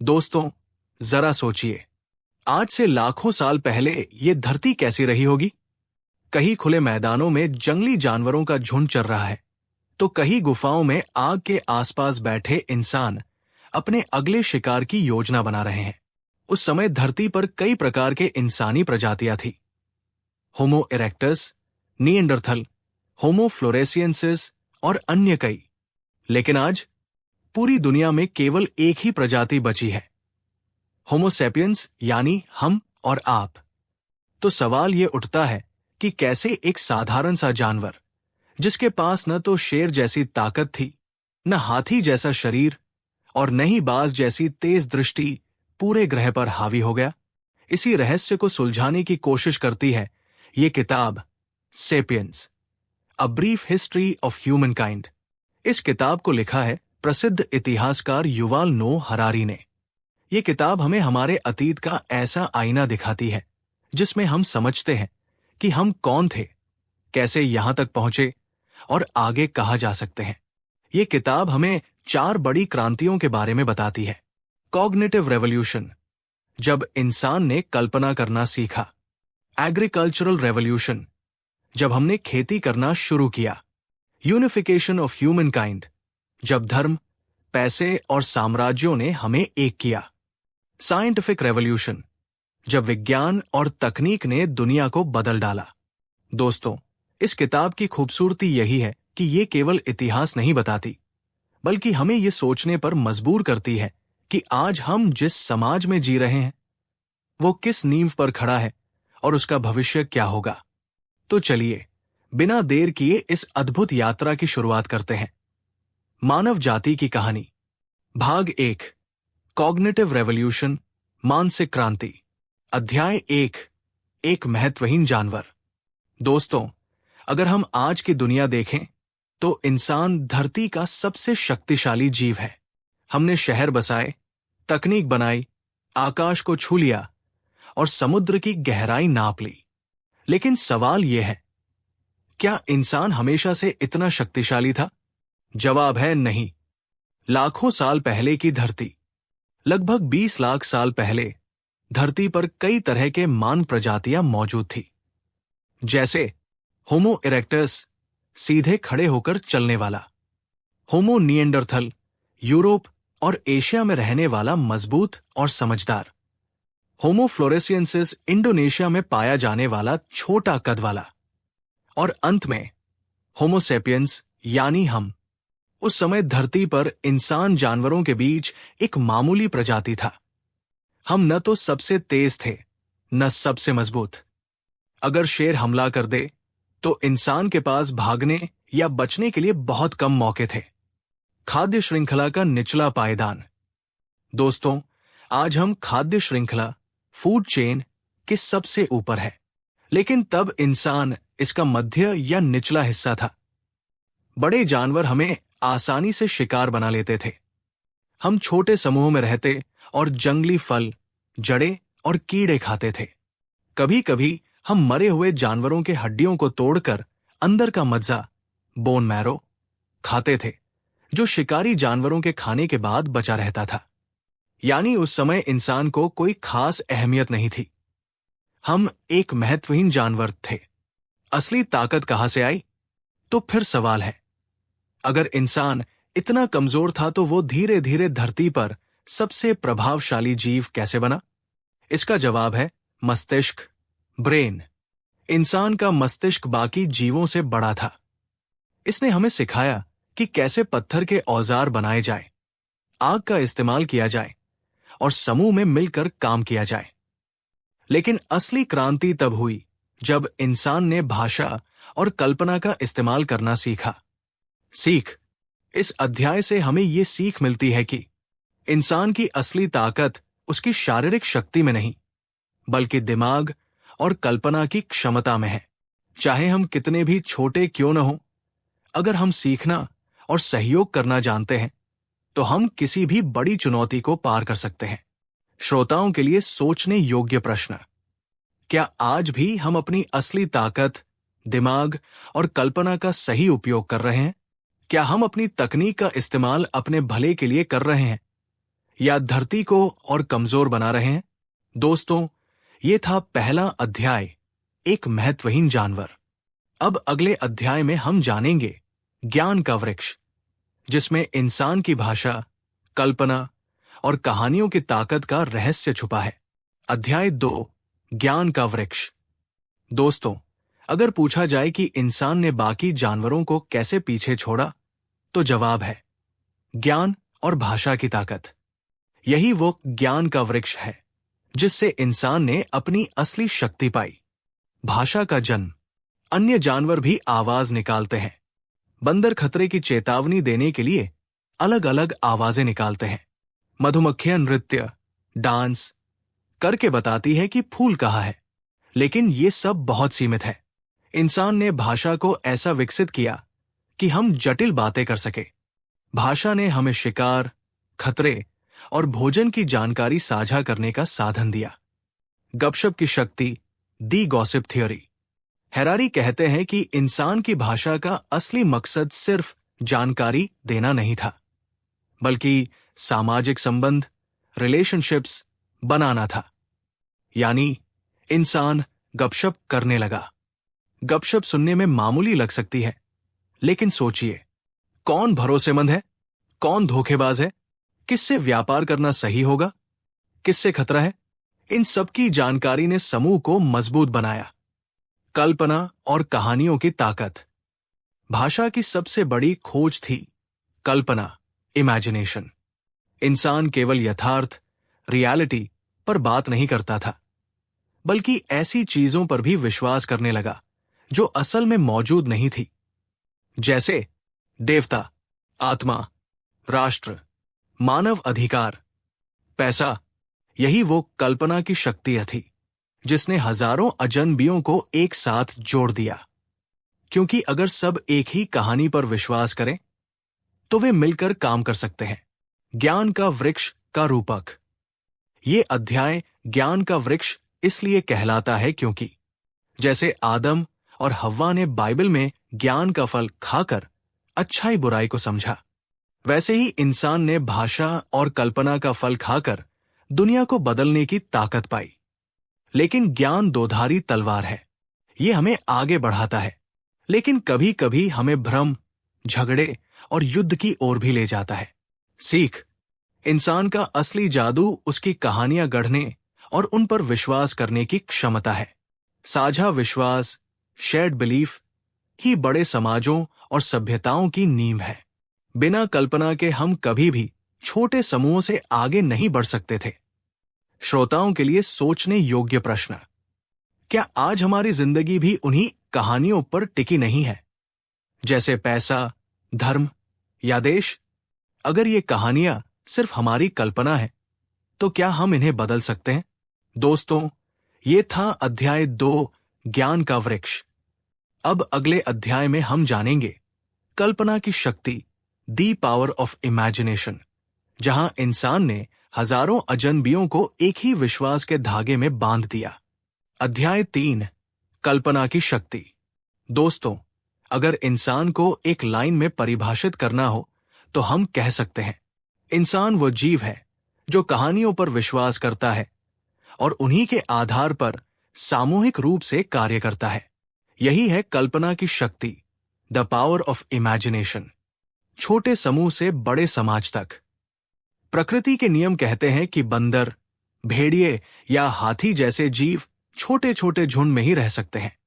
दोस्तों, जरा सोचिए, आज से लाखों साल पहले ये धरती कैसी रही होगी। कहीं खुले मैदानों में जंगली जानवरों का झुंड चल रहा है, तो कहीं गुफाओं में आग के आसपास बैठे इंसान अपने अगले शिकार की योजना बना रहे हैं। उस समय धरती पर कई प्रकार के इंसानी प्रजातियां थी। होमो इरेक्टस, निएंडरथल, होमो फ्लोरेसियंसिस और अन्य कई। लेकिन आज पूरी दुनिया में केवल एक ही प्रजाति बची है, होमो सेपियंस, यानी हम और आप। तो सवाल यह उठता है कि कैसे एक साधारण सा जानवर, जिसके पास न तो शेर जैसी ताकत थी, न हाथी जैसा शरीर और न ही बाज जैसी तेज दृष्टि, पूरे ग्रह पर हावी हो गया। इसी रहस्य को सुलझाने की कोशिश करती है ये किताब, sapiens, a brief history of human kind. इस किताब को लिखा है प्रसिद्ध इतिहासकार युवाल नोह हरारी ने। ये किताब हमें हमारे अतीत का ऐसा आईना दिखाती है जिसमें हम समझते हैं कि हम कौन थे, कैसे यहां तक पहुंचे और आगे कहां जा सकते हैं। ये किताब हमें 4 बड़ी क्रांतियों के बारे में बताती है। कॉग्निटिव रेवोल्यूशन, जब इंसान ने कल्पना करना सीखा। एग्रीकल्चरल रेवोल्यूशन, जब हमने खेती करना शुरू किया। यूनिफिकेशन ऑफ ह्यूमन काइंड, जब धर्म, पैसे और साम्राज्यों ने हमें एक किया। साइंटिफिक रेवोल्यूशन, जब विज्ञान और तकनीक ने दुनिया को बदल डाला। दोस्तों, इस किताब की खूबसूरती यही है कि ये केवल इतिहास नहीं बताती, बल्कि हमें ये सोचने पर मजबूर करती है कि आज हम जिस समाज में जी रहे हैं, वो किस नींव पर खड़ा है और उसका भविष्य क्या होगा। तो चलिए, बिना देर किए इस अद्भुत यात्रा की शुरुआत करते हैं। मानव जाति की कहानी, भाग 1, कॉग्निटिव रेवोल्यूशन, मानसिक क्रांति। अध्याय 1, एक महत्वहीन जानवर। दोस्तों, अगर हम आज की दुनिया देखें तो इंसान धरती का सबसे शक्तिशाली जीव है। हमने शहर बसाए, तकनीक बनाई, आकाश को छू लिया और समुद्र की गहराई नाप ली। लेकिन सवाल यह है, क्या इंसान हमेशा से इतना शक्तिशाली था? जवाब है नहीं। लाखों साल पहले की धरती, लगभग 20 लाख साल पहले धरती पर कई तरह के मान प्रजातियां मौजूद थी। जैसे होमो इरेक्टस, सीधे खड़े होकर चलने वाला। होमो निएंडरथल, यूरोप और एशिया में रहने वाला मजबूत और समझदार। होमो फ्लोरेसियंसिस, इंडोनेशिया में पाया जाने वाला छोटा कद वाला। और अंत में होमो सेपियंस, यानी हम। उस समय धरती पर इंसान जानवरों के बीच एक मामूली प्रजाति था। हम न तो सबसे तेज थे, न सबसे मजबूत। अगर शेर हमला कर दे तो इंसान के पास भागने या बचने के लिए बहुत कम मौके थे। खाद्य श्रृंखला का निचला पायदान। दोस्तों, आज हम खाद्य श्रृंखला, फूड चेन के सबसे ऊपर है, लेकिन तब इंसान इसका मध्य या निचला हिस्सा था। बड़े जानवर हमें आसानी से शिकार बना लेते थे। हम छोटे समूहों में रहते और जंगली फल, जड़ें और कीड़े खाते थे। कभी कभी हम मरे हुए जानवरों के हड्डियों को तोड़कर अंदर का मज्जा, बोन मैरो, खाते थे, जो शिकारी जानवरों के खाने के बाद बचा रहता था। यानी उस समय इंसान को कोई खास अहमियत नहीं थी। हम एक महत्वहीन जानवर थे। असली ताकत कहां से आई? तो फिर सवाल है, अगर इंसान इतना कमजोर था तो वो धीरे धीरे धरती पर सबसे प्रभावशाली जीव कैसे बना? इसका जवाब है मस्तिष्क, ब्रेन। इंसान का मस्तिष्क बाकी जीवों से बड़ा था। इसने हमें सिखाया कि कैसे पत्थर के औजार बनाए जाए, आग का इस्तेमाल किया जाए और समूह में मिलकर काम किया जाए। लेकिन असली क्रांति तब हुई जब इंसान ने भाषा और कल्पना का इस्तेमाल करना सीखा। सीख। इस अध्याय से हमें ये सीख मिलती है कि इंसान की असली ताकत उसकी शारीरिक शक्ति में नहीं, बल्कि दिमाग और कल्पना की क्षमता में है। चाहे हम कितने भी छोटे क्यों न हों, अगर हम सीखना और सहयोग करना जानते हैं तो हम किसी भी बड़ी चुनौती को पार कर सकते हैं। श्रोताओं के लिए सोचने योग्य प्रश्न, क्या आज भी हम अपनी असली ताकत, दिमाग और कल्पना का सही उपयोग कर रहे हैं? क्या हम अपनी तकनीक का इस्तेमाल अपने भले के लिए कर रहे हैं, या धरती को और कमजोर बना रहे हैं? दोस्तों, ये था पहला अध्याय, एक महत्वहीन जानवर। अब अगले अध्याय में हम जानेंगे ज्ञान का वृक्ष, जिसमें इंसान की भाषा, कल्पना और कहानियों की ताकत का रहस्य छुपा है। अध्याय 2, ज्ञान का वृक्ष। दोस्तों, अगर पूछा जाए कि इंसान ने बाकी जानवरों को कैसे पीछे छोड़ा, तो जवाब है ज्ञान और भाषा की ताकत। यही वो ज्ञान का वृक्ष है जिससे इंसान ने अपनी असली शक्ति पाई। भाषा का जन्म। अन्य जानवर भी आवाज निकालते हैं। बंदर खतरे की चेतावनी देने के लिए अलग अलग आवाजें निकालते हैं। मधुमक्खियां नृत्य, डांस करके बताती है कि फूल कहाँ है। लेकिन ये सब बहुत सीमित है। इंसान ने भाषा को ऐसा विकसित किया कि हम जटिल बातें कर सके। भाषा ने हमें शिकार, खतरे और भोजन की जानकारी साझा करने का साधन दिया। गपशप की शक्ति, दी गॉसिप थ्योरी। हैरारी कहते हैं कि इंसान की भाषा का असली मकसद सिर्फ जानकारी देना नहीं था, बल्कि सामाजिक संबंध, रिलेशनशिप्स बनाना था। यानी इंसान गपशप करने लगा। गपशप सुनने में मामूली लग सकती है, लेकिन सोचिए, कौन भरोसेमंद है, कौन धोखेबाज है, किससे व्यापार करना सही होगा, किससे खतरा है, इन सब की जानकारी ने समूह को मजबूत बनाया। कल्पना और कहानियों की ताकत। भाषा की सबसे बड़ी खोज थी कल्पना, इमेजिनेशन। इंसान केवल यथार्थ, रियलिटी पर बात नहीं करता था, बल्कि ऐसी चीजों पर भी विश्वास करने लगा जो असल में मौजूद नहीं थी, जैसे देवता, आत्मा, राष्ट्र, मानव अधिकार, पैसा। यही वो कल्पना की शक्ति थी जिसने हजारों अजनबियों को एक साथ जोड़ दिया। क्योंकि अगर सब एक ही कहानी पर विश्वास करें, तो वे मिलकर काम कर सकते हैं। ज्ञान का वृक्ष का रूपक। ये अध्याय ज्ञान का वृक्ष इसलिए कहलाता है क्योंकि जैसे आदम और हव्वा ने बाइबल में ज्ञान का फल खाकर अच्छाई बुराई को समझा, वैसे ही इंसान ने भाषा और कल्पना का फल खाकर दुनिया को बदलने की ताकत पाई। लेकिन ज्ञान दोधारी तलवार है। ये हमें आगे बढ़ाता है, लेकिन कभी कभी हमें भ्रम, झगड़े और युद्ध की ओर भी ले जाता है। सीख। इंसान का असली जादू उसकी कहानियां गढ़ने और उन पर विश्वास करने की क्षमता है। साझा विश्वास, शेयर्ड बिलीफ ही बड़े समाजों और सभ्यताओं की नींव है। बिना कल्पना के हम कभी भी छोटे समूहों से आगे नहीं बढ़ सकते थे। श्रोताओं के लिए सोचने योग्य प्रश्न। क्या आज हमारी जिंदगी भी उन्हीं कहानियों पर टिकी नहीं है, जैसे पैसा, धर्म या देश? अगर ये कहानियां सिर्फ हमारी कल्पना है, तो क्या हम इन्हें बदल सकते हैं? दोस्तों, ये था अध्याय 2, ज्ञान का वृक्ष। अब अगले अध्याय में हम जानेंगे कल्पना की शक्ति, दी पावर ऑफ इमेजिनेशन, जहां इंसान ने हजारों अजनबियों को एक ही विश्वास के धागे में बांध दिया। अध्याय 3, कल्पना की शक्ति। दोस्तों, अगर इंसान को एक लाइन में परिभाषित करना हो, तो हम कह सकते हैं, इंसान वो जीव है जो कहानियों पर विश्वास करता है और उन्हीं के आधार पर सामूहिक रूप से कार्य करता है। यही है कल्पना की शक्ति, द पावर ऑफ इमेजिनेशन। छोटे समूह से बड़े समाज तक। प्रकृति के नियम कहते हैं कि बंदर, भेड़िए या हाथी जैसे जीव छोटे छोटे झुंड में ही रह सकते हैं।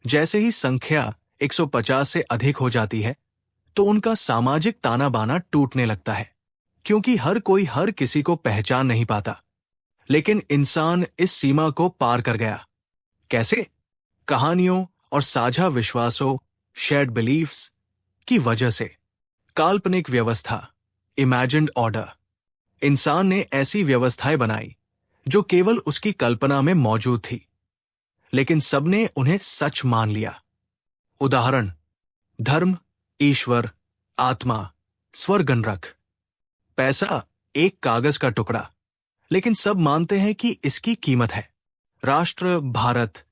जैसे ही संख्या 150 से अधिक हो जाती है, तो उनका सामाजिक ताना बाना टूटने लगता है, क्योंकि हर कोई हर किसी को पहचान नहीं पाता। लेकिन इंसान इस सीमा को पार कर गया। कैसे? कहानियों और साझा विश्वासों, शेयर्ड बिलीफ्स की वजह से। काल्पनिक व्यवस्था, इमेजिन्ड ऑर्डर। इंसान ने ऐसी व्यवस्थाएं बनाई जो केवल उसकी कल्पना में मौजूद थी, लेकिन सबने उन्हें सच मान लिया। उदाहरण: धर्म, ईश्वर, आत्मा, स्वर्ग नरक। पैसा एक कागज का टुकड़ा, लेकिन सब मानते हैं कि इसकी कीमत है। राष्ट्र, भारत,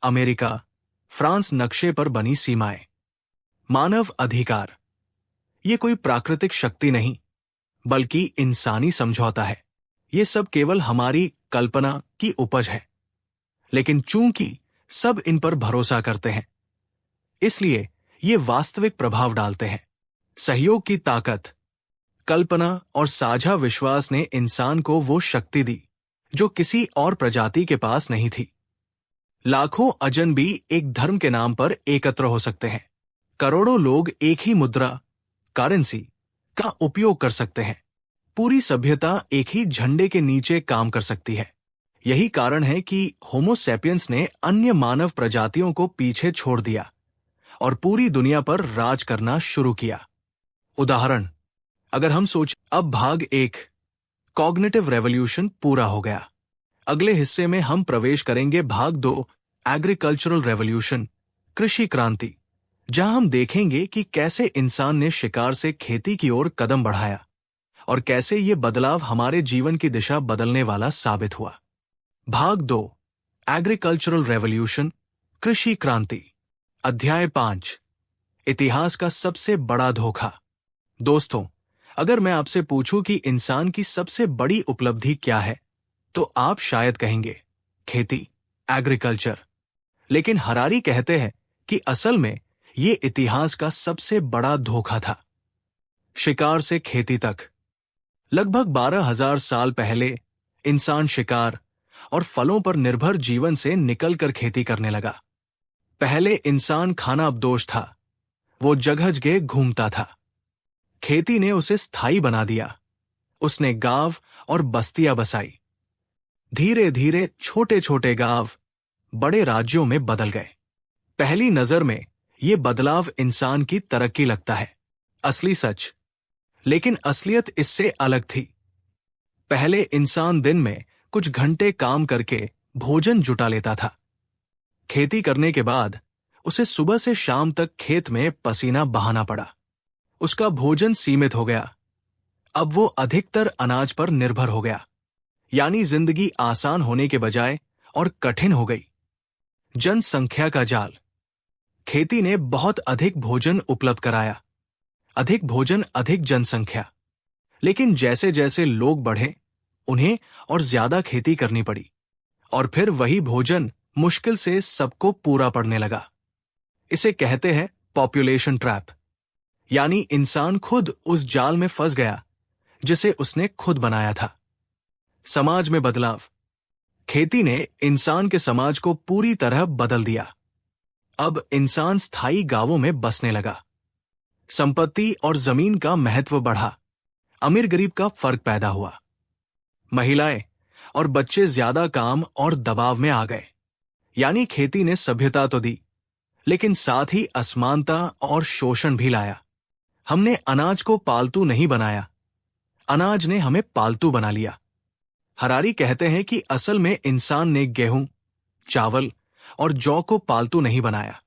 अमेरिका, फ्रांस नक्शे पर बनी सीमाएं। मानव अधिकार, ये कोई प्राकृतिक शक्ति नहीं, बल्कि इंसानी समझौता है। ये सब केवल हमारी कल्पना की उपज है, लेकिन चूंकि सब इन पर भरोसा करते हैं, इसलिए ये वास्तविक प्रभाव डालते हैं। सहयोग की ताकत, कल्पना और साझा विश्वास ने इंसान को वो शक्ति दी जो किसी और प्रजाति के पास नहीं थी। लाखों अजनबी एक धर्म के नाम पर एकत्र हो सकते हैं। करोड़ों लोग एक ही मुद्रा, करेंसी, का उपयोग कर सकते हैं। पूरी सभ्यता एक ही झंडे के नीचे काम कर सकती है। यही कारण है कि होमो सैपियंस ने अन्य मानव प्रजातियों को पीछे छोड़ दिया और पूरी दुनिया पर राज करना शुरू किया। उदाहरण, अगर हम अब भाग 1 कॉग्निटिव रेवोल्यूशन पूरा हो गया। अगले हिस्से में हम प्रवेश करेंगे भाग 2 एग्रीकल्चरल रेवोल्यूशन, कृषि क्रांति, जहां हम देखेंगे कि कैसे इंसान ने शिकार से खेती की ओर कदम बढ़ाया और कैसे ये बदलाव हमारे जीवन की दिशा बदलने वाला साबित हुआ। भाग 2 एग्रीकल्चरल रेवोल्यूशन, कृषि क्रांति, अध्याय 5 इतिहास का सबसे बड़ा धोखा। दोस्तों, अगर मैं आपसे पूछूं कि इंसान की सबसे बड़ी उपलब्धि क्या है, तो आप शायद कहेंगे खेती, एग्रीकल्चर। लेकिन हरारी कहते हैं कि असल में ये इतिहास का सबसे बड़ा धोखा था। शिकार से खेती तक। लगभग 12,000 साल पहले इंसान शिकार और फलों पर निर्भर जीवन से निकलकर खेती करने लगा। पहले इंसान खानाबदोश था, वो जगह जगह घूमता था। खेती ने उसे स्थायी बना दिया। उसने गांव और बस्तियां बसाई। धीरे धीरे छोटे छोटे गांव बड़े राज्यों में बदल गए। पहली नजर में ये बदलाव इंसान की तरक्की लगता है, असली सच। लेकिन असलियत इससे अलग थी। पहले इंसान दिन में कुछ घंटे काम करके भोजन जुटा लेता था। खेती करने के बाद उसे सुबह से शाम तक खेत में पसीना बहाना पड़ा। उसका भोजन सीमित हो गया। अब वो अधिकतर अनाज पर निर्भर हो गया, यानी जिंदगी आसान होने के बजाय और कठिन हो गई। जनसंख्या का जाल। खेती ने बहुत अधिक भोजन उपलब्ध कराया। अधिक भोजन, अधिक जनसंख्या। लेकिन जैसे जैसे लोग बढ़े, उन्हें और ज्यादा खेती करनी पड़ी, और फिर वही भोजन मुश्किल से सबको पूरा पड़ने लगा। इसे कहते हैं पॉपुलेशन ट्रैप, यानी इंसान खुद उस जाल में फंस गया जिसे उसने खुद बनाया था। समाज में बदलाव। खेती ने इंसान के समाज को पूरी तरह बदल दिया। अब इंसान स्थायी गांवों में बसने लगा। संपत्ति और जमीन का महत्व बढ़ा। अमीर गरीब का फर्क पैदा हुआ। महिलाएं और बच्चे ज्यादा काम और दबाव में आ गए। यानी खेती ने सभ्यता तो दी, लेकिन साथ ही असमानता और शोषण भी लाया। हमने अनाज को पालतू नहीं बनाया, अनाज ने हमें पालतू बना लिया। हरारी कहते हैं कि असल में इंसान ने गेहूं, चावल और जौ को पालतू नहीं बनाया,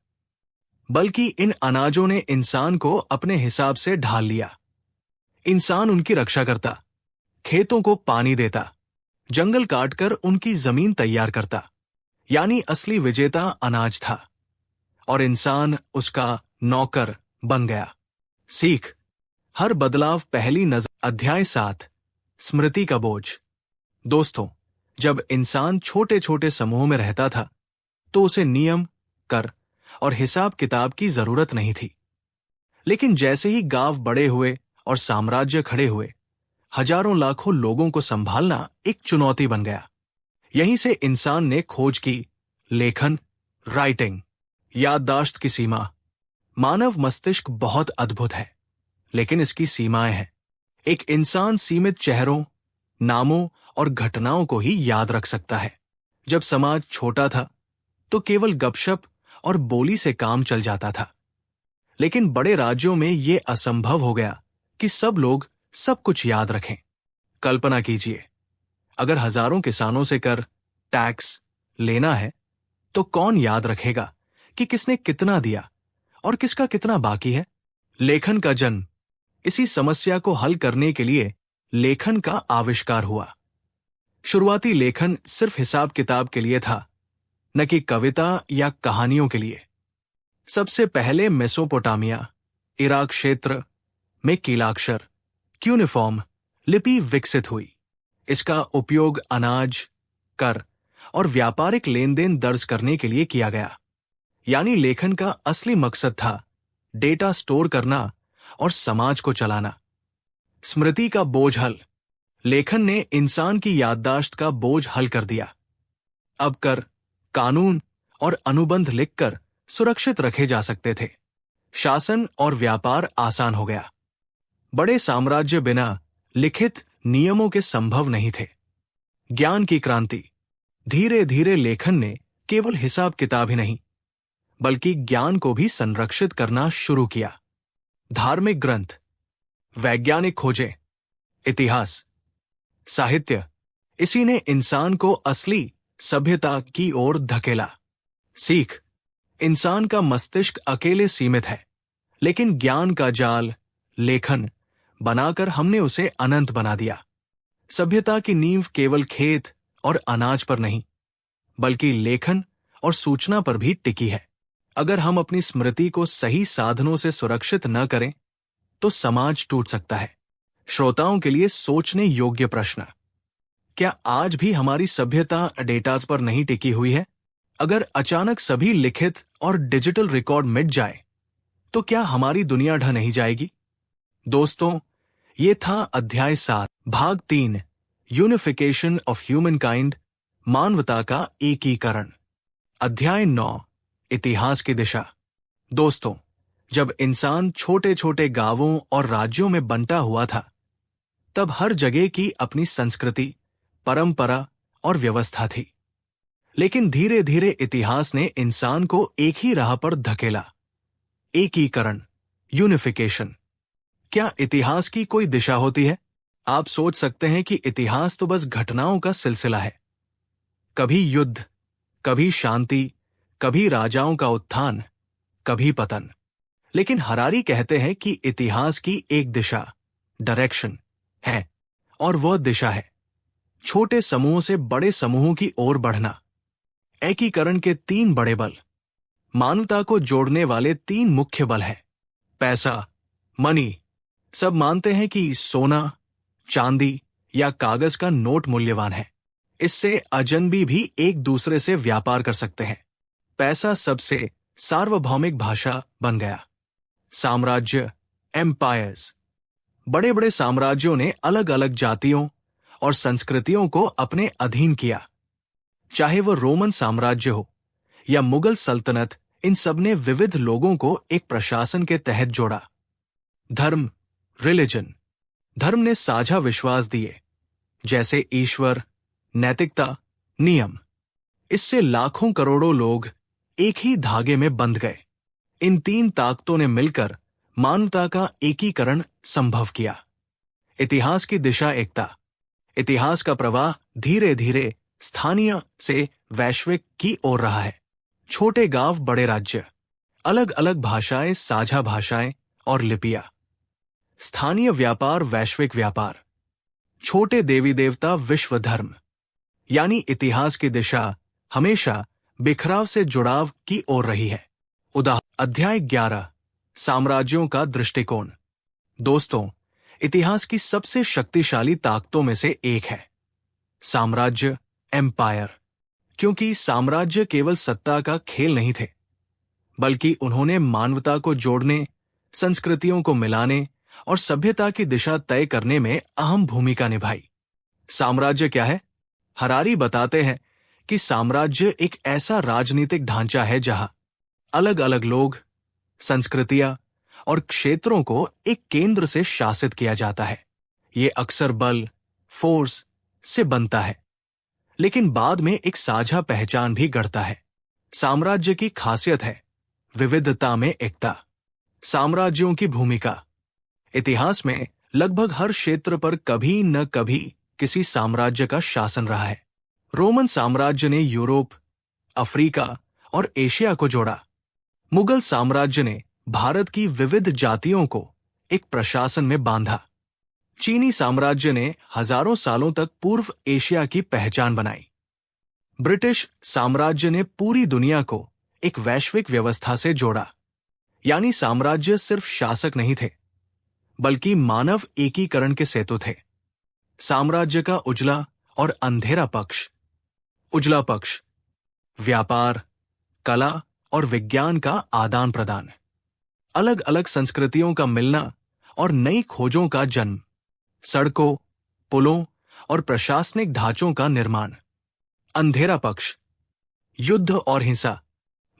बल्कि इन अनाजों ने इंसान को अपने हिसाब से ढाल लिया। इंसान उनकी रक्षा करता, खेतों को पानी देता, जंगल काटकर उनकी जमीन तैयार करता। यानी असली विजेता अनाज था और इंसान उसका नौकर बन गया। सीख। हर बदलाव पहली नजर। अध्याय 7 स्मृति का बोझ। दोस्तों, जब इंसान छोटे छोटे समूहों में रहता था तो उसे नियम, कर और हिसाब किताब की जरूरत नहीं थी। लेकिन जैसे ही गांव बड़े हुए और साम्राज्य खड़े हुए, हजारों लाखों लोगों को संभालना एक चुनौती बन गया। यहीं से इंसान ने खोज की लेखन, राइटिंग, याददाश्त की सीमा। मानव मस्तिष्क बहुत अद्भुत है, लेकिन इसकी सीमाएं हैं। एक इंसान सीमित चेहरों, नामों और घटनाओं को ही याद रख सकता है। जब समाज छोटा था तो केवल गपशप और बोली से काम चल जाता था। लेकिन बड़े राज्यों में यह असंभव हो गया कि सब लोग सब कुछ याद रखें। कल्पना कीजिए, अगर हजारों किसानों से कर, टैक्स लेना है तो कौन याद रखेगा कि किसने कितना दिया और किसका कितना बाकी है? लेखन का जन्म। इसी समस्या को हल करने के लिए लेखन का आविष्कार हुआ। शुरुआती लेखन सिर्फ हिसाब किताब के लिए था, न कि कविता या कहानियों के लिए। सबसे पहले मेसोपोटामिया, इराक क्षेत्र में कीलाक्षर, क्यूनिफॉर्म लिपि विकसित हुई। इसका उपयोग अनाज, कर और व्यापारिक लेन देन दर्ज करने के लिए किया गया। यानी लेखन का असली मकसद था डेटा स्टोर करना और समाज को चलाना। स्मृति का बोझ हल। लेखन ने इंसान की याददाश्त का बोझ हल कर दिया। अब कर, कानून और अनुबंध लिखकर सुरक्षित रखे जा सकते थे। शासन और व्यापार आसान हो गया। बड़े साम्राज्य बिना लिखित नियमों के संभव नहीं थे। ज्ञान की क्रांति। धीरे धीरे लेखन ने केवल हिसाब किताब ही नहीं, बल्कि ज्ञान को भी संरक्षित करना शुरू किया। धार्मिक ग्रंथ, वैज्ञानिक खोजें, इतिहास, साहित्य, इसी ने इंसान को असली सभ्यता की ओर धकेला। सीख। इंसान का मस्तिष्क अकेले सीमित है, लेकिन ज्ञान का जाल, लेखन बनाकर हमने उसे अनंत बना दिया। सभ्यता की नींव केवल खेत और अनाज पर नहीं, बल्कि लेखन और सूचना पर भी टिकी है। अगर हम अपनी स्मृति को सही साधनों से सुरक्षित न करें, तो समाज टूट सकता है। श्रोताओं के लिए सोचने योग्य प्रश्न। क्या आज भी हमारी सभ्यता डेटा पर नहीं टिकी हुई है? अगर अचानक सभी लिखित और डिजिटल रिकॉर्ड मिट जाए, तो क्या हमारी दुनिया ढह नहीं जाएगी? दोस्तों, ये था अध्याय 7, भाग 3, यूनिफिकेशन ऑफ ह्यूमन काइंड, मानवता का एकीकरण। अध्याय 9, इतिहास की दिशा। दोस्तों, जब इंसान छोटे छोटे गांवों और राज्यों में बंटा हुआ था, तब हर जगह की अपनी संस्कृति, परंपरा और व्यवस्था थी। लेकिन धीरे धीरे इतिहास ने इंसान को एक ही राह पर धकेला। एकीकरण, यूनिफिकेशन। क्या इतिहास की कोई दिशा होती है? आप सोच सकते हैं कि इतिहास तो बस घटनाओं का सिलसिला है। कभी युद्ध, कभी शांति, कभी राजाओं का उत्थान, कभी पतन। लेकिन हरारी कहते हैं कि इतिहास की एक दिशा, डायरेक्शन है, और वह दिशा है छोटे समूहों से बड़े समूहों की ओर बढ़ना। एकीकरण के 3 बड़े बल। मानवता को जोड़ने वाले 3 मुख्य बल हैं। पैसा, मनी। सब मानते हैं कि सोना, चांदी या कागज का नोट मूल्यवान है। इससे अजनबी भी एक दूसरे से व्यापार कर सकते हैं। पैसा सबसे सार्वभौमिक भाषा बन गया। साम्राज्य, एम्पायर्स। बड़े बड़े साम्राज्यों ने अलग अलग जातियों और संस्कृतियों को अपने अधीन किया। चाहे वह रोमन साम्राज्य हो या मुगल सल्तनत, इन सब ने विविध लोगों को एक प्रशासन के तहत जोड़ा। धर्म, रिलीजन। धर्म ने साझा विश्वास दिए, जैसे ईश्वर, नैतिकता, नियम। इससे लाखों करोड़ों लोग एक ही धागे में बंध गए। इन 3 ताकतों ने मिलकर मानवता का एकीकरण संभव किया। इतिहास की दिशा, एकता। इतिहास का प्रवाह धीरे धीरे स्थानीय से वैश्विक की ओर रहा है। छोटे गांव, बड़े राज्य, अलग अलग भाषाएं, साझा भाषाएं और लिपियां। स्थानीय व्यापार, वैश्विक व्यापार। छोटे देवी देवता, विश्व धर्म। यानी इतिहास की दिशा हमेशा बिखराव से जुड़ाव की ओर रही है। अध्याय 11, साम्राज्यों का दृष्टिकोण। दोस्तों, इतिहास की सबसे शक्तिशाली ताकतों में से एक है साम्राज्य, एम्पायर। क्योंकि साम्राज्य केवल सत्ता का खेल नहीं थे, बल्कि उन्होंने मानवता को जोड़ने, संस्कृतियों को मिलाने और सभ्यता की दिशा तय करने में अहम भूमिका निभाई। साम्राज्य क्या है? हरारी बताते हैं कि साम्राज्य एक ऐसा राजनीतिक ढांचा है जहां अलग अलग लोग, संस्कृतियां और क्षेत्रों को एक केंद्र से शासित किया जाता है। ये अक्सर बल, फोर्स से बनता है, लेकिन बाद में एक साझा पहचान भी गढ़ता है। साम्राज्य की खासियत है विविधता में एकता। साम्राज्यों की भूमिका। इतिहास में लगभग हर क्षेत्र पर कभी न कभी किसी साम्राज्य का शासन रहा है। रोमन साम्राज्य ने यूरोप, अफ्रीका और एशिया को जोड़ा। मुगल साम्राज्य ने भारत की विविध जातियों को एक प्रशासन में बांधा। चीनी साम्राज्य ने हजारों सालों तक पूर्व एशिया की पहचान बनाई। ब्रिटिश साम्राज्य ने पूरी दुनिया को एक वैश्विक व्यवस्था से जोड़ा। यानी साम्राज्य सिर्फ शासक नहीं थे, बल्कि मानव एकीकरण के सेतु थे। साम्राज्य का उजला और अंधेरा पक्ष। उजला पक्ष व्यापार, कला और विज्ञान का आदान प्रदान, अलग अलग संस्कृतियों का मिलना और नई खोजों का जन्म, सड़कों, पुलों और प्रशासनिक ढांचों का निर्माण। अंधेरा पक्ष युद्ध और हिंसा,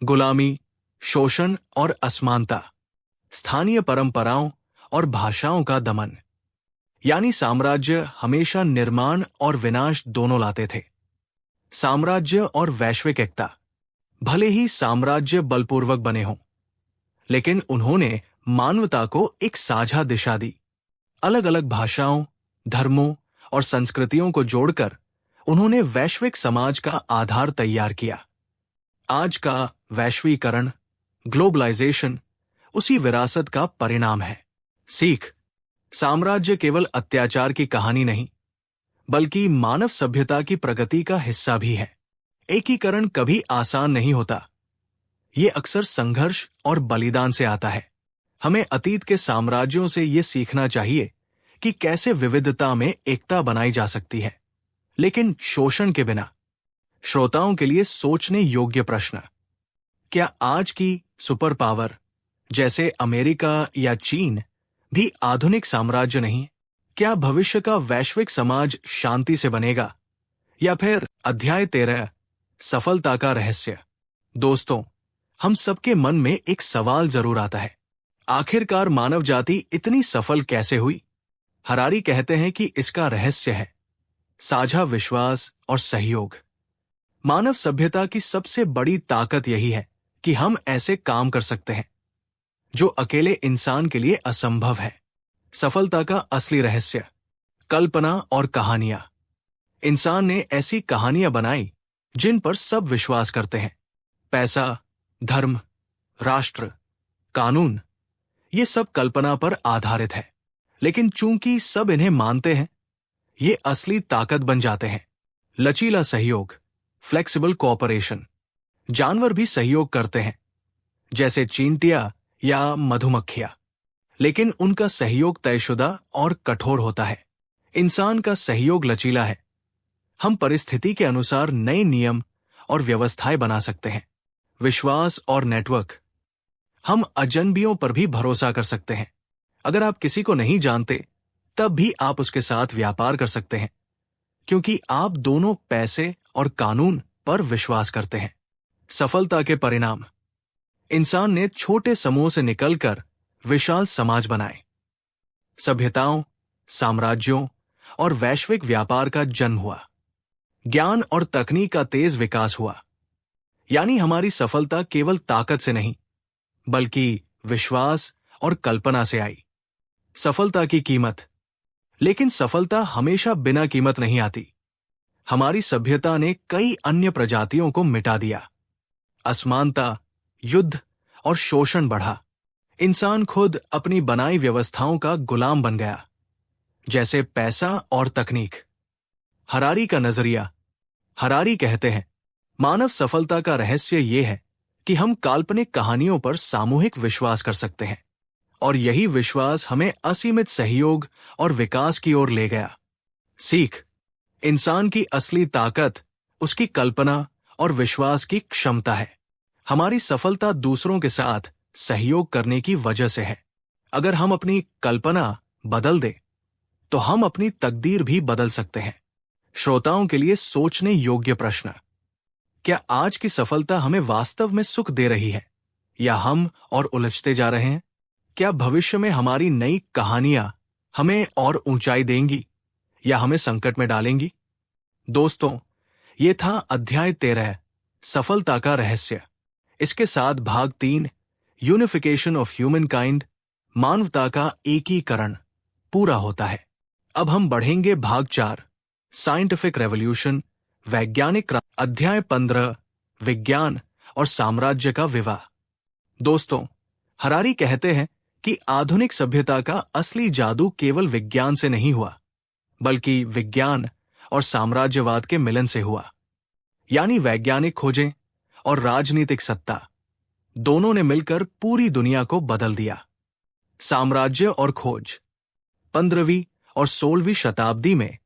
गुलामी, शोषण और असमानता, स्थानीय परंपराओं और भाषाओं का दमन। यानी साम्राज्य हमेशा निर्माण और विनाश दोनों लाते थे। साम्राज्य और वैश्विक एकता, भले ही साम्राज्य बलपूर्वक बने हों, लेकिन उन्होंने मानवता को एक साझा दिशा दी। अलग अलग भाषाओं, धर्मों और संस्कृतियों को जोड़कर उन्होंने वैश्विक समाज का आधार तैयार किया। आज का वैश्वीकरण, ग्लोबलाइजेशन उसी विरासत का परिणाम है। सीख, साम्राज्य केवल अत्याचार की कहानी नहीं, बल्कि मानव सभ्यता की प्रगति का हिस्सा भी है। एकीकरण कभी आसान नहीं होता, ये अक्सर संघर्ष और बलिदान से आता है। हमें अतीत के साम्राज्यों से ये सीखना चाहिए कि कैसे विविधता में एकता बनाई जा सकती है, लेकिन शोषण के बिना। श्रोताओं के लिए सोचने योग्य प्रश्न, क्या आज की सुपर पावर जैसे अमेरिका या चीन भी आधुनिक साम्राज्य नहीं? क्या भविष्य का वैश्विक समाज शांति से बनेगा, या फिर अध्याय 13 सफलता का रहस्य? दोस्तों, हम सबके मन में एक सवाल जरूर आता है, आखिरकार मानव जाति इतनी सफल कैसे हुई? हरारी कहते हैं कि इसका रहस्य है साझा विश्वास और सहयोग। मानव सभ्यता की सबसे बड़ी ताकत यही है कि हम ऐसे काम कर सकते हैं जो अकेले इंसान के लिए असंभव है। सफलता का असली रहस्य, कल्पना और कहानियां। इंसान ने ऐसी कहानियां बनाई जिन पर सब विश्वास करते हैं। पैसा, धर्म, राष्ट्र, कानून, ये सब कल्पना पर आधारित है, लेकिन चूंकि सब इन्हें मानते हैं, ये असली ताकत बन जाते हैं। लचीला सहयोग, फ्लेक्सिबल कोऑपरेशन। जानवर भी सहयोग करते हैं, जैसे चींटियां या मधुमक्खियां, लेकिन उनका सहयोग तयशुदा और कठोर होता है। इंसान का सहयोग लचीला है। हम परिस्थिति के अनुसार नए नियम और व्यवस्थाएं बना सकते हैं। विश्वास और नेटवर्क, हम अजनबियों पर भी भरोसा कर सकते हैं। अगर आप किसी को नहीं जानते, तब भी आप उसके साथ व्यापार कर सकते हैं, क्योंकि आप दोनों पैसे और कानून पर विश्वास करते हैं। सफलता के परिणाम, इंसान ने छोटे समूह से निकलकर विशाल समाज बनाए। सभ्यताओं, साम्राज्यों और वैश्विक व्यापार का जन्म हुआ। ज्ञान और तकनीक का तेज विकास हुआ। यानी हमारी सफलता केवल ताकत से नहीं, बल्कि विश्वास और कल्पना से आई। सफलता की कीमत, लेकिन सफलता हमेशा बिना कीमत नहीं आती। हमारी सभ्यता ने कई अन्य प्रजातियों को मिटा दिया। असमानता, युद्ध और शोषण बढ़ा। इंसान खुद अपनी बनाई व्यवस्थाओं का गुलाम बन गया, जैसे पैसा और तकनीक। हरारी का नजरिया, हरारी कहते हैं, मानव सफलता का रहस्य यह है कि हम काल्पनिक कहानियों पर सामूहिक विश्वास कर सकते हैं, और यही विश्वास हमें असीमित सहयोग और विकास की ओर ले गया। सीख, इंसान की असली ताकत उसकी कल्पना और विश्वास की क्षमता है। हमारी सफलता दूसरों के साथ सहयोग करने की वजह से है। अगर हम अपनी कल्पना बदल दें, तो हम अपनी तकदीर भी बदल सकते हैं। श्रोताओं के लिए सोचने योग्य प्रश्न, क्या आज की सफलता हमें वास्तव में सुख दे रही है, या हम और उलझते जा रहे हैं? क्या भविष्य में हमारी नई कहानियां हमें और ऊंचाई देंगी, या हमें संकट में डालेंगी? दोस्तों, ये था अध्याय 13 सफलता का रहस्य। इसके साथ भाग 3 यूनिफिकेशन ऑफ ह्यूमन काइंड, मानवता का एकीकरण पूरा होता है। अब हम बढ़ेंगे भाग 4 साइंटिफिक रेवोल्यूशन, वैज्ञानिक अध्याय 15 विज्ञान और साम्राज्य का विवाह। दोस्तों, हरारी कहते हैं कि आधुनिक सभ्यता का असली जादू केवल विज्ञान से नहीं हुआ, बल्कि विज्ञान और साम्राज्यवाद के मिलन से हुआ। यानी वैज्ञानिक खोजें और राजनीतिक सत्ता दोनों ने मिलकर पूरी दुनिया को बदल दिया। साम्राज्य और खोज, 15वीं और 16वीं शताब्दी में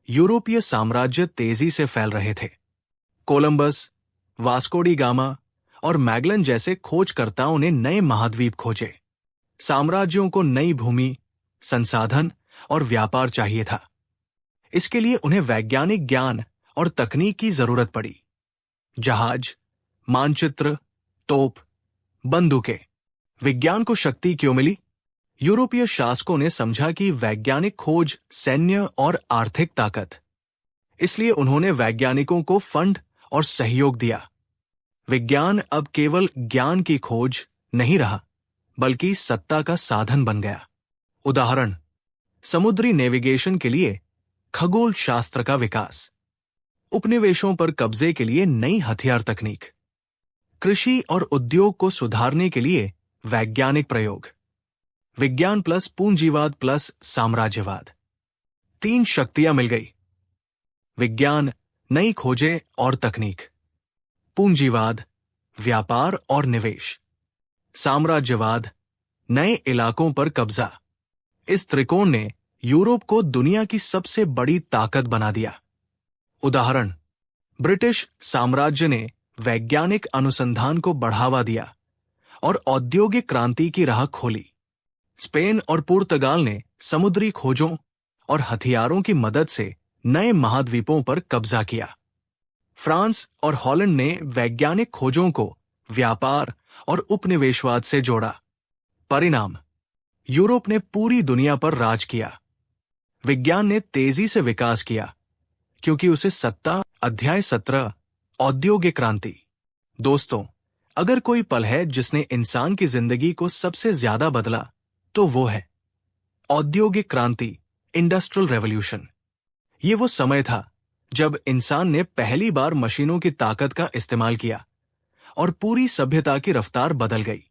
यूरोपीय साम्राज्य तेजी से फैल रहे थे। कोलंबस, वास्को डी गामा और मैगलन जैसे खोजकर्ताओं ने नए महाद्वीप खोजे। साम्राज्यों को नई भूमि, संसाधन और व्यापार चाहिए था। इसके लिए उन्हें वैज्ञानिक ज्ञान और तकनीक की जरूरत पड़ी। जहाज, मानचित्र, तोप, बंदूकें। विज्ञान को शक्ति क्यों मिली? यूरोपीय शासकों ने समझा कि वैज्ञानिक खोज सैन्य और आर्थिक ताकत। इसलिए उन्होंने वैज्ञानिकों को फंड और सहयोग दिया। विज्ञान अब केवल ज्ञान की खोज नहीं रहा, बल्कि सत्ता का साधन बन गया। उदाहरण, समुद्री नेविगेशन के लिए खगोल शास्त्र का विकास, उपनिवेशों पर कब्जे के लिए नई हथियार तकनीक, कृषि और उद्योग को सुधारने के लिए वैज्ञानिक प्रयोग। विज्ञान प्लस पूंजीवाद प्लस साम्राज्यवाद, 3 शक्तियां मिल गई। विज्ञान, नई खोजें और तकनीक। पूंजीवाद, व्यापार और निवेश। साम्राज्यवाद, नए इलाकों पर कब्जा। इस त्रिकोण ने यूरोप को दुनिया की सबसे बड़ी ताकत बना दिया। उदाहरण, ब्रिटिश साम्राज्य ने वैज्ञानिक अनुसंधान को बढ़ावा दिया और औद्योगिक क्रांति की राह खोली। स्पेन और पुर्तगाल ने समुद्री खोजों और हथियारों की मदद से नए महाद्वीपों पर कब्जा किया। फ्रांस और हॉलैंड ने वैज्ञानिक खोजों को व्यापार और उपनिवेशवाद से जोड़ा। परिणाम, यूरोप ने पूरी दुनिया पर राज किया। विज्ञान ने तेजी से विकास किया क्योंकि उसे सत्ता। अध्याय 17, औद्योगिक क्रांति। दोस्तों, अगर कोई पल है जिसने इंसान की जिंदगी को सबसे ज्यादा बदला, तो वो है औद्योगिक क्रांति, इंडस्ट्रियल रेवोल्यूशन। ये वो समय था जब इंसान ने पहली बार मशीनों की ताकत का इस्तेमाल किया और पूरी सभ्यता की रफ्तार बदल गई।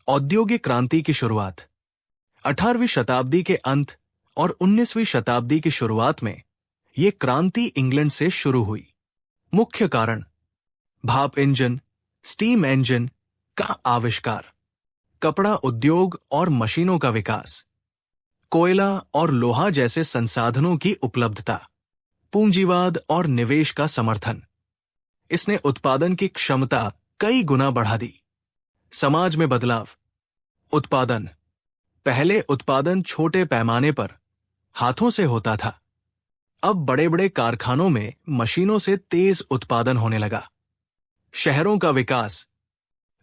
औद्योगिक क्रांति की शुरुआत 18वीं शताब्दी के अंत और 19वीं शताब्दी की शुरुआत में ये क्रांति इंग्लैंड से शुरू हुई। मुख्य कारण, भाप इंजन, स्टीम इंजन का आविष्कार, कपड़ा उद्योग और मशीनों का विकास, कोयला और लोहा जैसे संसाधनों की उपलब्धता, पूंजीवाद और निवेश का समर्थन। इसने उत्पादन की क्षमता कई गुना बढ़ा दी। समाज में बदलाव। उत्पादन, पहले उत्पादन छोटे पैमाने पर हाथों से होता था। अब बड़े बड़े कारखानों में मशीनों से तेज उत्पादन होने लगा। शहरों का विकास,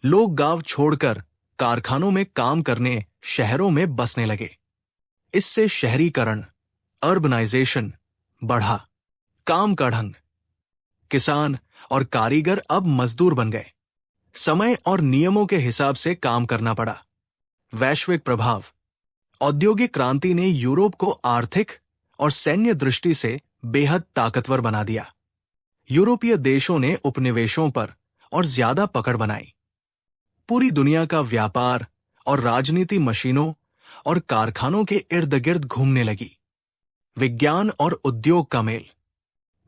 लोग गांव छोड़कर कारखानों में काम करने शहरों में बसने लगे। इससे शहरीकरण, अर्बनाइजेशन बढ़ा। काम का ढंग, किसान और कारीगर अब मजदूर बन गए। समय और नियमों के हिसाब से काम करना पड़ा। वैश्विक प्रभाव, औद्योगिक क्रांति ने यूरोप को आर्थिक और सैन्य दृष्टि से बेहद ताकतवर बना दिया। यूरोपीय देशों ने उपनिवेशों पर और ज्यादा पकड़ बनाई। पूरी दुनिया का व्यापार और राजनीति मशीनों और कारखानों के इर्द गिर्द घूमने लगी। विज्ञान और उद्योग का मेल,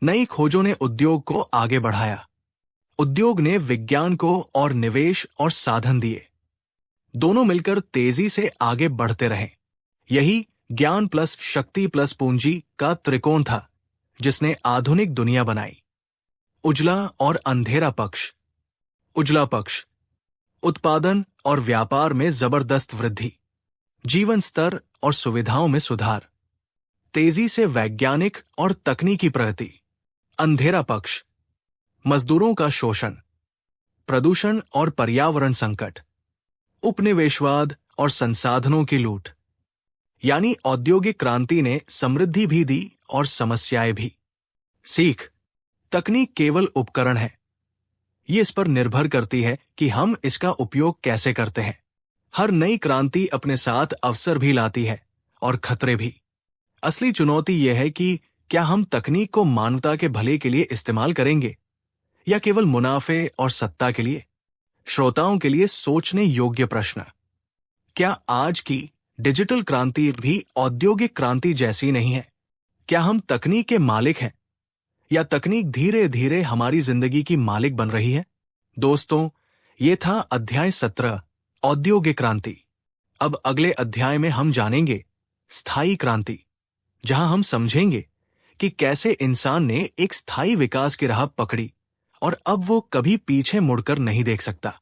नई खोजों ने उद्योग को आगे बढ़ाया। उद्योग ने विज्ञान को और निवेश और साधन दिए। दोनों मिलकर तेजी से आगे बढ़ते रहे। यही ज्ञान प्लस शक्ति प्लस पूंजी का त्रिकोण था जिसने आधुनिक दुनिया बनाई। उजला और अंधेरा पक्ष। उजला पक्ष, उत्पादन और व्यापार में जबरदस्त वृद्धि, जीवन स्तर और सुविधाओं में सुधार, तेजी से वैज्ञानिक और तकनीकी प्रगति। अंधेरा पक्ष, मजदूरों का शोषण, प्रदूषण और पर्यावरण संकट, उपनिवेशवाद और संसाधनों की लूट। यानी औद्योगिक क्रांति ने समृद्धि भी दी और समस्याएं भी। सीख, तकनीक केवल उपकरण है। ये इस पर निर्भर करती है कि हम इसका उपयोग कैसे करते हैं। हर नई क्रांति अपने साथ अवसर भी लाती है और खतरे भी। असली चुनौती यह है कि क्या हम तकनीक को मानवता के भले के लिए इस्तेमाल करेंगे या केवल मुनाफे और सत्ता के लिए। श्रोताओं के लिए सोचने योग्य प्रश्न, क्या आज की डिजिटल क्रांति भी औद्योगिक क्रांति जैसी नहीं है? क्या हम तकनीक के मालिक हैं या तकनीक धीरे धीरे हमारी जिंदगी की मालिक बन रही है? दोस्तों, ये था अध्याय 17, औद्योगिक क्रांति। अब अगले अध्याय में हम जानेंगे स्थायी क्रांति, जहां हम समझेंगे कि कैसे इंसान ने एक स्थायी विकास की राह पकड़ी और अब वो कभी पीछे मुड़कर नहीं देख सकता।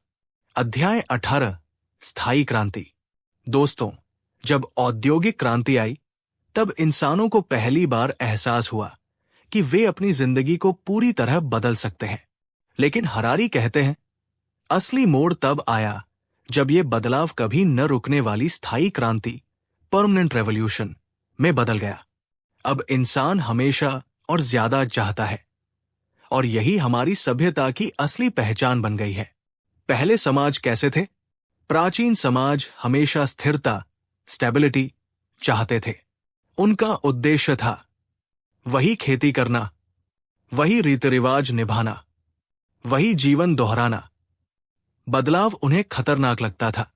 अध्याय 18, स्थायी क्रांति। दोस्तों, जब औद्योगिक क्रांति आई, तब इंसानों को पहली बार एहसास हुआ कि वे अपनी जिंदगी को पूरी तरह बदल सकते हैं। लेकिन हरारी कहते हैं, असली मोड़ तब आया जब ये बदलाव कभी न रुकने वाली स्थायी क्रांति, परमानेंट रेवोल्यूशन, में बदल गया। अब इंसान हमेशा और ज्यादा चाहता है, और यही हमारी सभ्यता की असली पहचान बन गई है। पहले समाज कैसे थे? प्राचीन समाज हमेशा स्थिरता, स्टेबिलिटी चाहते थे। उनका उद्देश्य था वही खेती करना, वही रीति रिवाज निभाना, वही जीवन दोहराना। बदलाव उन्हें खतरनाक लगता था।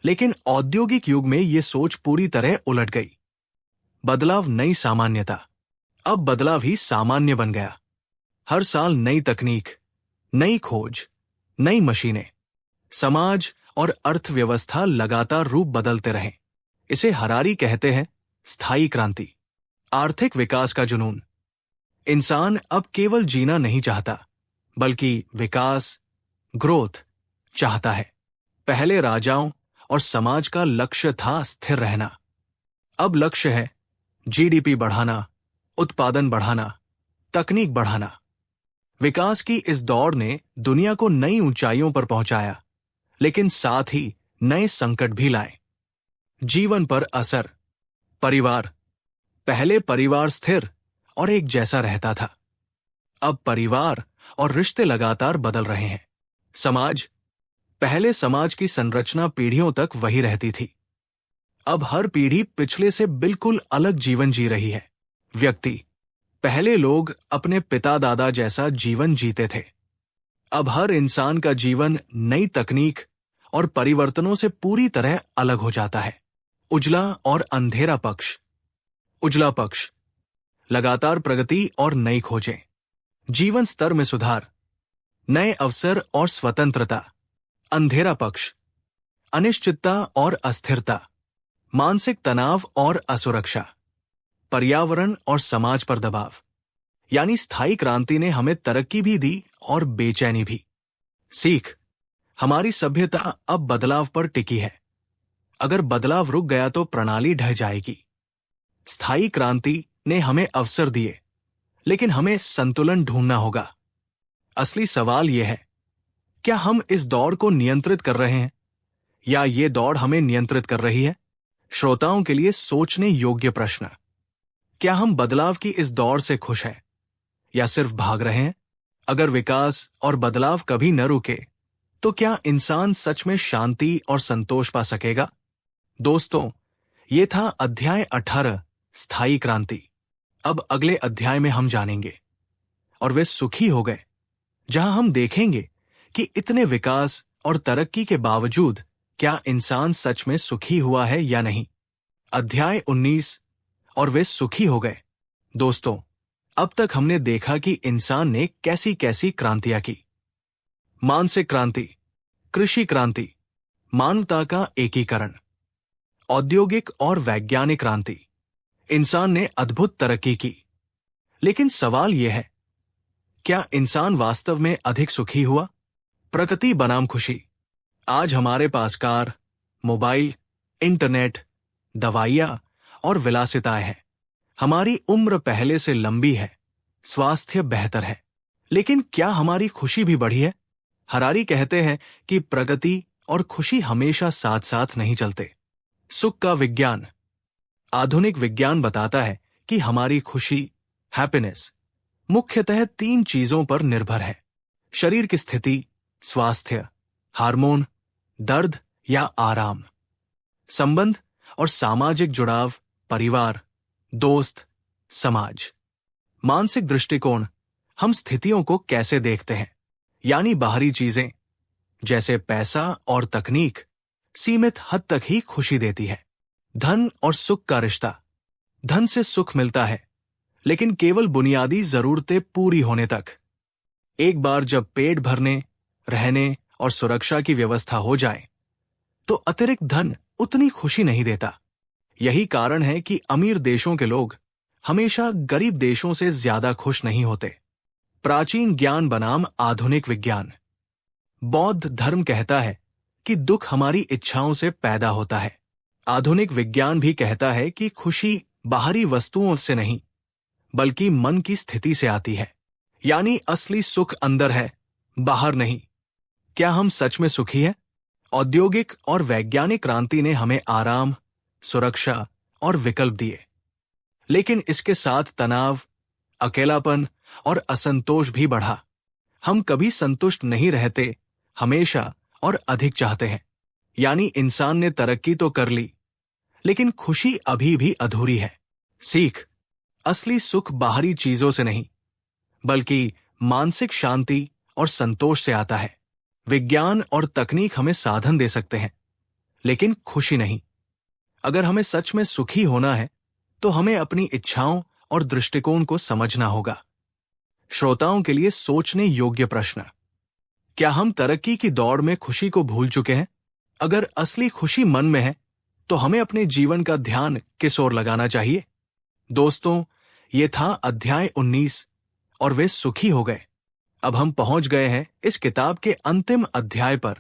लेकिन औद्योगिक युग में यह सोच पूरी तरह उलट गई। बदलाव नई सामान्यता। अब बदलाव ही सामान्य बन गया। हर साल नई तकनीक, नई खोज, नई मशीनें। समाज और अर्थव्यवस्था लगातार रूप बदलते रहे। इसे हरारी कहते हैं स्थायी क्रांति। आर्थिक विकास का जुनून। इंसान अब केवल जीना नहीं चाहता, बल्कि विकास, ग्रोथ चाहता है। पहले राजाओं और समाज का लक्ष्य था स्थिर रहना। अब लक्ष्य है जीडीपी बढ़ाना, उत्पादन बढ़ाना, तकनीक बढ़ाना। विकास की इस दौड़ ने दुनिया को नई ऊंचाइयों पर पहुंचाया, लेकिन साथ ही नए संकट भी लाए। जीवन पर असर। परिवार। पहले परिवार स्थिर और एक जैसा रहता था। अब परिवार और रिश्ते लगातार बदल रहे हैं। समाज। पहले समाज की संरचना पीढ़ियों तक वही रहती थी। अब हर पीढ़ी पिछले से बिल्कुल अलग जीवन जी रही है। व्यक्ति। पहले लोग अपने पिता दादा जैसा जीवन जीते थे। अब हर इंसान का जीवन नई तकनीक और परिवर्तनों से पूरी तरह अलग हो जाता है। उजला और अंधेरा पक्ष। उजला पक्ष। लगातार प्रगति और नई खोजें। जीवन स्तर में सुधार, नए अवसर और स्वतंत्रता। अंधेरा पक्ष। अनिश्चितता और अस्थिरता, मानसिक तनाव और असुरक्षा, पर्यावरण और समाज पर दबाव। यानी स्थायी क्रांति ने हमें तरक्की भी दी और बेचैनी भी। सीख। हमारी सभ्यता अब बदलाव पर टिकी है। अगर बदलाव रुक गया तो प्रणाली ढह जाएगी। स्थायी क्रांति ने हमें अवसर दिए, लेकिन हमें संतुलन ढूंढना होगा। असली सवाल यह है, क्या हम इस दौड़ को नियंत्रित कर रहे हैं या ये दौड़ हमें नियंत्रित कर रही है? श्रोताओं के लिए सोचने योग्य प्रश्न। क्या हम बदलाव की इस दौड़ से खुश हैं या सिर्फ भाग रहे हैं? अगर विकास और बदलाव कभी न रुके, तो क्या इंसान सच में शांति और संतोष पा सकेगा? दोस्तों, ये था अध्याय 18, स्थायी क्रांति। अब अगले अध्याय में हम जानेंगे और वे सुखी हो गए, जहां हम देखेंगे कि इतने विकास और तरक्की के बावजूद क्या इंसान सच में सुखी हुआ है या नहीं। अध्याय 19, और वे सुखी हो गए। दोस्तों, अब तक हमने देखा कि इंसान ने कैसी कैसी क्रांतियां की। मानसिक क्रांति, कृषि क्रांति, मानवता का एकीकरण, औद्योगिक और वैज्ञानिक क्रांति। इंसान ने अद्भुत तरक्की की। लेकिन सवाल यह है, क्या इंसान वास्तव में अधिक सुखी हुआ? प्रकृति बनाम खुशी। आज हमारे पास कार, मोबाइल, इंटरनेट, दवाइयां और विलासिताएं हैं। हमारी उम्र पहले से लंबी है, स्वास्थ्य बेहतर है। लेकिन क्या हमारी खुशी भी बढ़ी है? हरारी कहते हैं कि प्रगति और खुशी हमेशा साथ साथ नहीं चलते। सुख का विज्ञान। आधुनिक विज्ञान बताता है कि हमारी खुशी, हैप्पीनेस, मुख्यतः 3 चीजों पर निर्भर है। शरीर की स्थिति, स्वास्थ्य, हार्मोन, दर्द या आराम, संबंध और सामाजिक जुड़ाव, परिवार, दोस्त, समाज। मानसिक दृष्टिकोण। हम स्थितियों को कैसे देखते हैं? यानी बाहरी चीजें जैसे पैसा और तकनीक सीमित हद तक ही खुशी देती है। धन और सुख का रिश्ता। धन से सुख मिलता है, लेकिन केवल बुनियादी जरूरतें पूरी होने तक। एक बार जब पेट भरने, रहने और सुरक्षा की व्यवस्था हो जाए, तो अतिरिक्त धन उतनी खुशी नहीं देता। यही कारण है कि अमीर देशों के लोग हमेशा गरीब देशों से ज्यादा खुश नहीं होते। प्राचीन ज्ञान बनाम आधुनिक विज्ञान। बौद्ध धर्म कहता है कि दुख हमारी इच्छाओं से पैदा होता है। आधुनिक विज्ञान भी कहता है कि खुशी बाहरी वस्तुओं से नहीं, बल्कि मन की स्थिति से आती है। यानी असली सुख अंदर है, बाहर नहीं। क्या हम सच में सुखी हैं? औद्योगिक और वैज्ञानिक क्रांति ने हमें आराम, सुरक्षा और विकल्प दिए, लेकिन इसके साथ तनाव, अकेलापन और असंतोष भी बढ़ा। हम कभी संतुष्ट नहीं रहते, हमेशा और अधिक चाहते हैं। यानी इंसान ने तरक्की तो कर ली, लेकिन खुशी अभी भी अधूरी है। सीख: असली सुख बाहरी चीजों से नहीं, बल्कि मानसिक शांति और संतोष से आता है। विज्ञान और तकनीक हमें साधन दे सकते हैं, लेकिन खुशी नहीं। अगर हमें सच में सुखी होना है, तो हमें अपनी इच्छाओं और दृष्टिकोण को समझना होगा। श्रोताओं के लिए सोचने योग्य प्रश्न: क्या हम तरक्की की दौड़ में खुशी को भूल चुके हैं? अगर असली खुशी मन में है, तो हमें अपने जीवन का ध्यान किस ओर लगाना चाहिए? दोस्तों, ये था अध्याय 19 और वे सुखी हो गए। अब हम पहुंच गए हैं इस किताब के अंतिम अध्याय पर,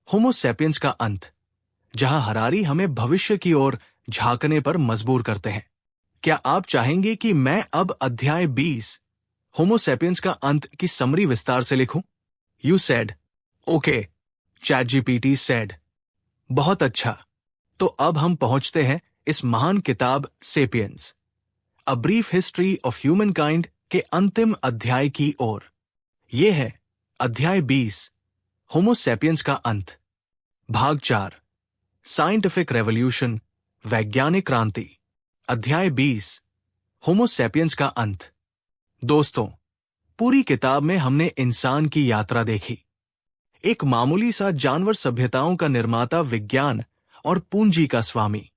होमो सैपियंस का अंत, जहां हरारी हमें भविष्य की ओर झांकने पर मजबूर करते हैं। क्या आप चाहेंगे कि मैं अब अध्याय 20 होमो सैपियंस का अंत की समरी विस्तार से लिखूं? You said okay, ChatGPT said. बहुत अच्छा। तो अब हम पहुंचते हैं इस महान किताब sapiens, a brief history of human kind के अंतिम अध्याय की ओर। यह है अध्याय 20, होमो सैपियंस का अंत, भाग 4, साइंटिफिक रेवोल्यूशन, वैज्ञानिक क्रांति। अध्याय 20, होमो सैपियंस का अंत। दोस्तों, पूरी किताब में हमने इंसान की यात्रा देखी। एक मामूली सा जानवर सभ्यताओं का निर्माता, विज्ञान और पूंजी का स्वामी।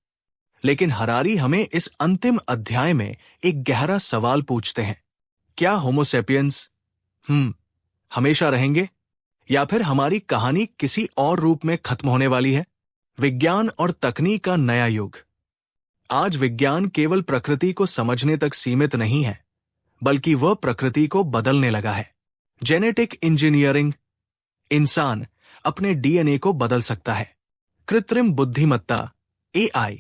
लेकिन हरारी हमें इस अंतिम अध्याय में एक गहरा सवाल पूछते हैं: क्या होमो सैपियंस हमेशा रहेंगे, या फिर हमारी कहानी किसी और रूप में खत्म होने वाली है? विज्ञान और तकनीक का नया युग। आज विज्ञान केवल प्रकृति को समझने तक सीमित नहीं है, बल्कि वह प्रकृति को बदलने लगा है। जेनेटिक इंजीनियरिंग, इंसान अपने DNA को बदल सकता है। कृत्रिम बुद्धिमत्ता, AI,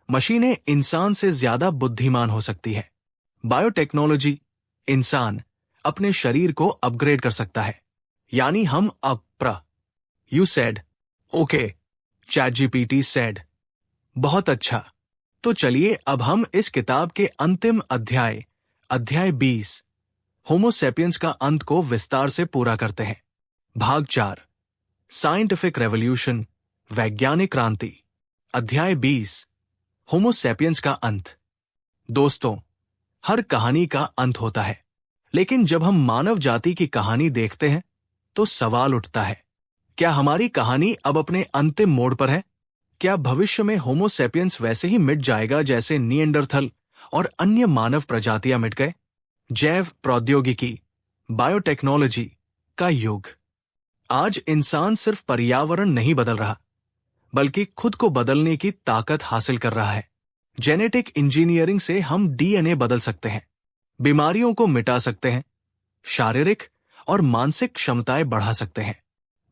मशीनें इंसान से ज्यादा बुद्धिमान हो सकती है। बायोटेक्नोलॉजी, इंसान अपने शरीर को अपग्रेड कर सकता है। यानी हम you said okay, ChatGPT said. बहुत अच्छा। तो चलिए अब हम इस किताब के अंतिम अध्याय 20, होमो सैपियंस का अंत को विस्तार से पूरा करते हैं। भाग 4, साइंटिफिक रेवोल्यूशन, वैज्ञानिक क्रांति। अध्याय 20, होमो सैपियंस का अंत। दोस्तों, हर कहानी का अंत होता है, लेकिन जब हम मानव जाति की कहानी देखते हैं, तो सवाल उठता है, क्या हमारी कहानी अब अपने अंतिम मोड़ पर है? क्या भविष्य में होमो सैपियंस वैसे ही मिट जाएगा जैसे निएंडरथल और अन्य मानव प्रजातियां मिट गए? जैव प्रौद्योगिकी, बायोटेक्नोलॉजी का युग। आज इंसान सिर्फ पर्यावरण नहीं बदल रहा, बल्कि खुद को बदलने की ताकत हासिल कर रहा है। जेनेटिक इंजीनियरिंग से हम DNA बदल सकते हैं, बीमारियों को मिटा सकते हैं, शारीरिक और मानसिक क्षमताएं बढ़ा सकते हैं।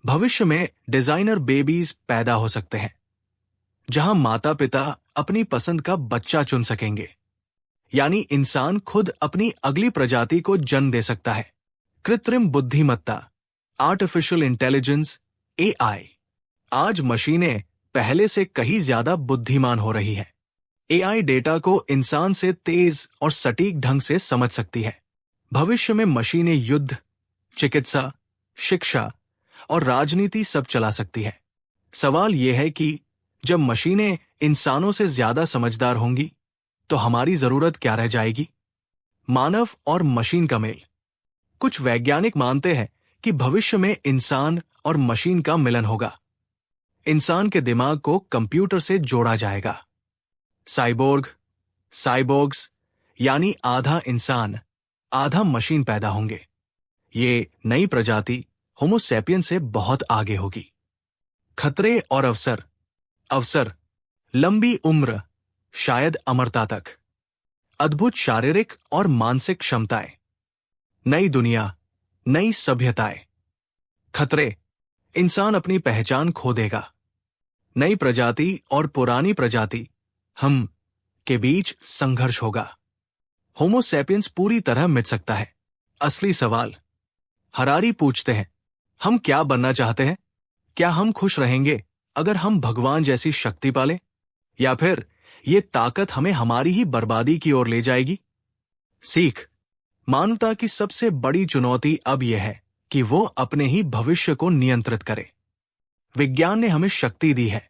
भविष्य में डिजाइनर बेबीज पैदा हो सकते हैं, जहां माता पिता अपनी पसंद का बच्चा चुन सकेंगे। यानी इंसान खुद अपनी अगली प्रजाति को जन्म दे सकता है। कृत्रिम बुद्धिमत्ता, आर्टिफिशियल इंटेलिजेंस, AI। आज मशीनें पहले से कहीं ज्यादा बुद्धिमान हो रही है। AI डेटा को इंसान से तेज और सटीक ढंग से समझ सकती है। भविष्य में मशीनें युद्ध, चिकित्सा, शिक्षा और राजनीति सब चला सकती है। सवाल यह है कि जब मशीनें इंसानों से ज्यादा समझदार होंगी, तो हमारी जरूरत क्या रह जाएगी? मानव और मशीन का मेल। कुछ वैज्ञानिक मानते हैं कि भविष्य में इंसान और मशीन का मिलन होगा। इंसान के दिमाग को कंप्यूटर से जोड़ा जाएगा। साइबोर्ग्स यानी आधा इंसान आधा मशीन पैदा होंगे। ये नई प्रजाति होमो सैपियन से बहुत आगे होगी। खतरे और अवसर, लंबी उम्र, शायद अमरता तक। अद्भुत शारीरिक और मानसिक क्षमताएं, नई दुनिया, नई सभ्यताएं। खतरे, इंसान अपनी पहचान खो देगा। नई प्रजाति और पुरानी प्रजाति, हम के बीच संघर्ष होगा। होमो सैपियंस पूरी तरह मिट सकता है। असली सवाल, हरारी पूछते हैं, हम क्या बनना चाहते हैं? क्या हम खुश रहेंगे अगर हम भगवान जैसी शक्ति पालें, या फिर ये ताकत हमें हमारी ही बर्बादी की ओर ले जाएगी? सीख, मानवता की सबसे बड़ी चुनौती अब यह है कि वो अपने ही भविष्य को नियंत्रित करे। विज्ञान ने हमें शक्ति दी है,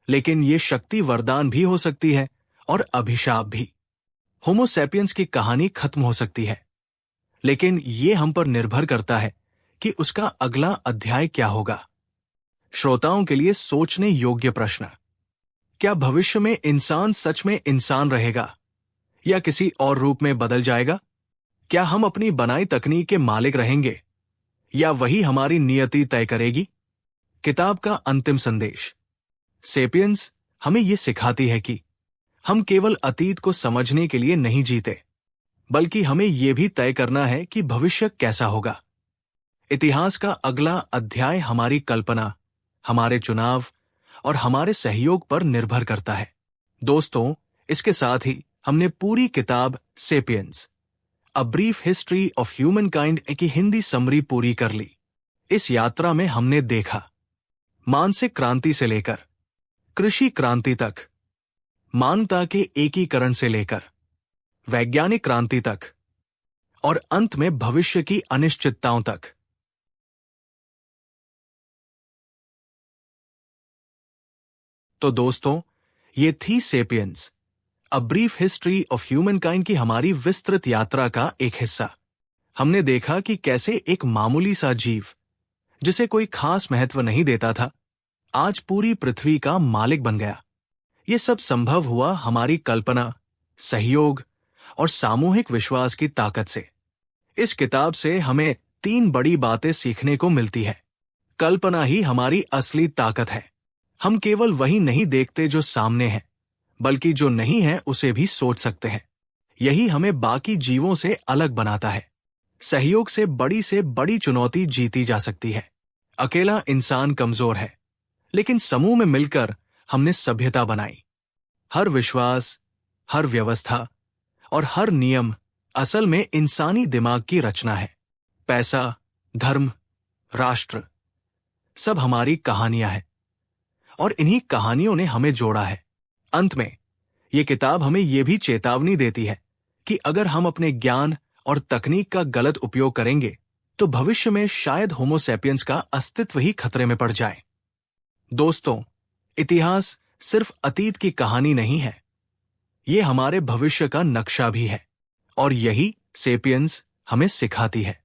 लेकिन ये शक्ति वरदान भी हो सकती है और अभिशाप भी। होमो सैपियंस की कहानी खत्म हो सकती है, लेकिन ये हम पर निर्भर करता है कि उसका अगला अध्याय क्या होगा। श्रोताओं के लिए सोचने योग्य प्रश्न, क्या भविष्य में इंसान सच में इंसान रहेगा या किसी और रूप में बदल जाएगा? क्या हम अपनी बनाई तकनीक के मालिक रहेंगे या वही हमारी नियति तय करेगी? किताब का अंतिम संदेश, सेपियंस हमें यह सिखाती है कि हम केवल अतीत को समझने के लिए नहीं जीते, बल्कि हमें यह भी तय करना है कि भविष्य कैसा होगा। इतिहास का अगला अध्याय हमारी कल्पना, हमारे चुनाव और हमारे सहयोग पर निर्भर करता है। दोस्तों, इसके साथ ही हमने पूरी किताब sapiens, a brief history of human kind की हिंदी समरी पूरी कर ली। इस यात्रा में हमने देखा मानसिक क्रांति से लेकर कृषि क्रांति तक, मानवता के एकीकरण से लेकर वैज्ञानिक क्रांति तक, और अंत में भविष्य की अनिश्चितताओं तक। तो दोस्तों, ये थी sapiens, a brief history of human kind की हमारी विस्तृत यात्रा का एक हिस्सा। हमने देखा कि कैसे एक मामूली सा जीव, जिसे कोई खास महत्व नहीं देता था, आज पूरी पृथ्वी का मालिक बन गया। ये सब संभव हुआ हमारी कल्पना, सहयोग और सामूहिक विश्वास की ताकत से। इस किताब से हमें 3 बड़ी बातें सीखने को मिलती है। कल्पना ही हमारी असली ताकत है। हम केवल वही नहीं देखते जो सामने है, बल्कि जो नहीं है उसे भी सोच सकते हैं। यही हमें बाकी जीवों से अलग बनाता है। सहयोग से बड़ी चुनौती जीती जा सकती है। अकेला इंसान कमजोर है, लेकिन समूह में मिलकर हमने सभ्यता बनाई। हर विश्वास, हर व्यवस्था और हर नियम असल में इंसानी दिमाग की रचना है। पैसा, धर्म, राष्ट्र, सब हमारी कहानियां हैं, और इन्हीं कहानियों ने हमें जोड़ा है। अंत में ये किताब हमें यह भी चेतावनी देती है कि अगर हम अपने ज्ञान और तकनीक का गलत उपयोग करेंगे, तो भविष्य में शायद होमो सैपियंस का अस्तित्व ही खतरे में पड़ जाए। दोस्तों, इतिहास सिर्फ अतीत की कहानी नहीं है, ये हमारे भविष्य का नक्शा भी है, और यही सेपियंस हमें सिखाती है।